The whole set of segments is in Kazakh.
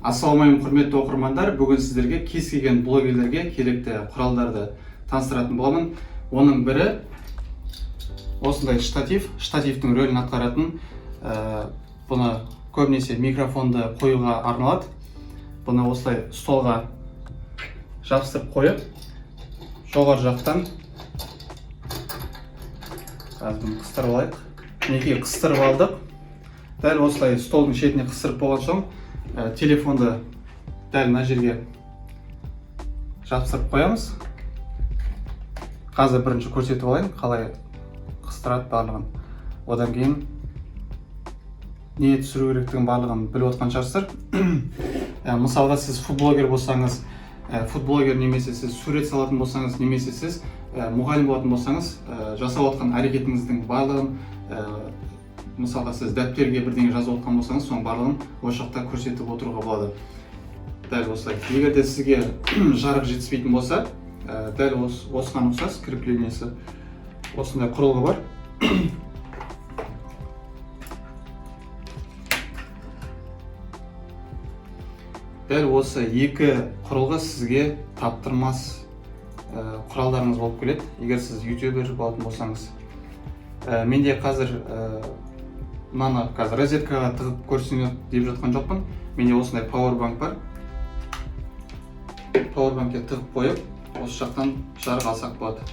Ассалаумағалейкум құрметті оқырмандар, бүгін сіздерге кез келген блогерлерге керекті құралдарды таныстыратын боламын. Оның бірі осындай штативтің рөлін атқаратын. Бұны көбінесе микрофонды қоюға арналады. Бұны осылай столға жабыстырып қойып, жоғары жақтан қыстырып алайық. Мінекей қыстырып алдық. Дәл осылай столдың шетіне қыстырып болған соң, телефонды дәл мына жерге жабыстырып қоямыз. Қазір бірінші көрсетіп алайын, қалай қыстырады барлығын. Одан кейін не түсіру керектігін барлығын біліп отқан шығарсыздар. Мысалға сіз футблогер болсаңыз, немесе сіз сурет салатын болсаңыз, немесе сіз мұғалім болатын болсаңыз, жасап отқан әрекетіңіздің барлығын, мысалға сіз дәптерге бірдеңе жазып отқан болсаңыз, соның барлығын осы жақта көрсетіп отыруға болады. Дәл осылай. Егер де сізге жарық жетіспейтін болса, дәл осыған ұқсас креплениясы осындай құрылғы бар. Дәл осы екі құрылғы сізге таптырмас құралдарыңыз болып келеді, егер сіз ютубер болатын болсаңыз. Менде қазір мынаны розеткаға тығып көрсетейін деп жатқан жоқпын. Менде осындай пауэрбанк бар. Пауэрбанкке тығып қойып, осы жақтан жарық алсақ болады.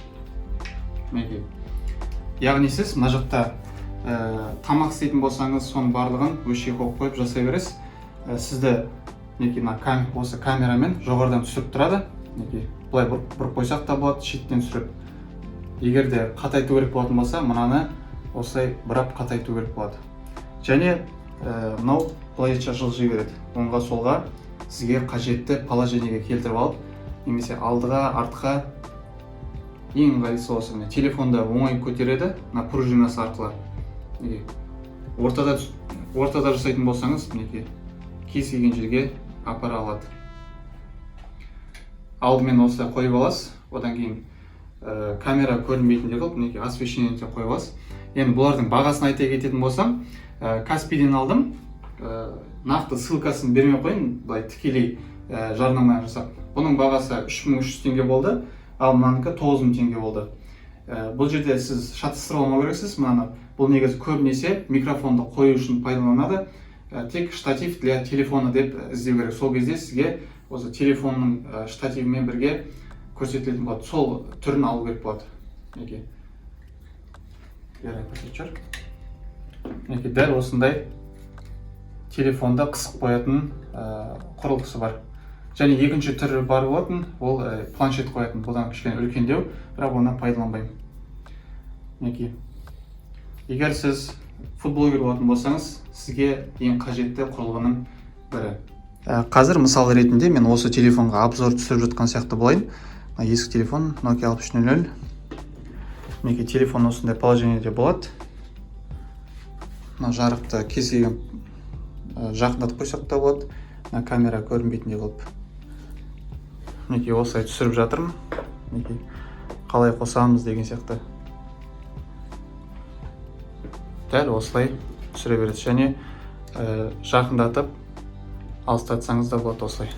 Яғни сіз мына жақта тамақ істейтін болсаңыз, соның барлығын өшке қойып қойып жасай бересіз. Сізді осы камерамен жоғарыдан түсіріп тұрады. Бұлай бұрып қойсақ та болады, шеттен түсіріп. Егер де қатайту керек болатын болса, мынаны осылай бұрап қатайту керек болады. Және мынау былайша жылжи береді. Оңға солға сізге қажетті положениеге келтіріп алып, немесе алдыға, артқа, ең ыңғайлысы осы. Телефонды оңай көтереді, мына пружинасы арқылы. Ортада жасайтын болсаңыз, кез келген жерге апара алады. Алдымен осылай қойып аласыз, одан кейін камера көрінбейтіндей қылып, освещениеге қойып аласыз. Енді бұлардың бағасын айта кететін болсам, Каспийден алдым. Нақты ссылкасын бермей қойын, былай тікелей жарнама жасап. Бұның бағасы 3300 теңге болды, ал мынанікі 9000 теңге болды. Бұл жерде сіз шатастырып алмау керексіз. Бұл негізі көбінесе микрофонды қою үшін пайдаланады. Тек штатив для телефона деп іздеу керек. Сол кезде сізге осы телефонның штативімен бірге көрсетілетін болады. Сол түрін алу керек болады. Дәл осындай телефонды қысып қоятын құрылғысы бар. Және екінші түрі бар болатын, ол планшет қоятын. Бұдан кішкене үлкендеу, бірақ оны пайдаланбаймын. Егер сіз футблогер болатын болсаңыз, сізге ең қажетті құрылғының бірі. Қазір мысал ретінде мен осы телефонға обзор түсіріп жатқан сияқты болайын. Ескі телефон Nokia 6300. Телефон осындай положениеде болады. Жарықты кез келген жақындатып қойсақ та болады. Камера көрінбейтіндей болып. Осылай түсіріп жатырмын. Қалай қосамыз деген сияқты. Дәл осылай түсіре береді. Және жақындатып алыстатсаңыз да болады осылай.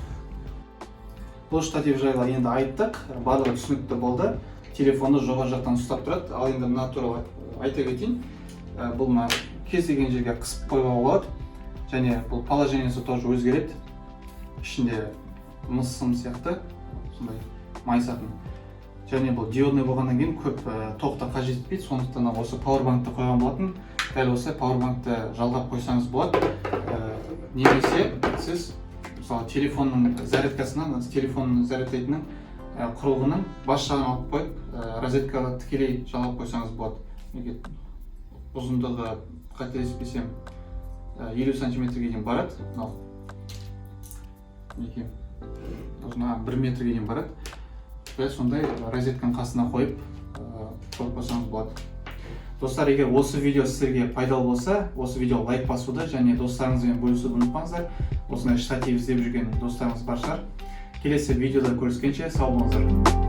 Бұл штатив жайлы енді айттық, барлығы түсінікті болды. Телефонды жоғары жақтан ұстап тұрады. Ал енді мына туралы айта кетейін. Бұл кез келген жерге қысып қоюға болады. Және бұл положениесі тоже өзгереді. Ішінде мысым сияқты майысатын. Және бұл диодный болғаннан кейін көп тоқты қажет етпейді. Сондықтан осы пауэрбанкты қойған болатын. Дәл осы пауэрбанкты жалғап қойсаңыз болады. Немесе сіз телефонның зарядкасынан, телефонның зарядтайтының құрылғының бас жағын алып қойып, розеткаға тікелей жалғап қойсаңыз болады. Ұзындығы қателеспесем 50 сантиметрге дейін барады. Ұзына 1 метрге дейін барады. Сондай розетканың қасына қойып қойсаңыз болады. Достар, егер осы видео сіздерге пайдалы болса, осы видео лайк басуды және достарыңызбен бөлісуді ұмытпаңыздар. Осындай штатив іздеп жүрген достарыңыз бар шығар. Келесі видеода көріскенше сау болыңыздар.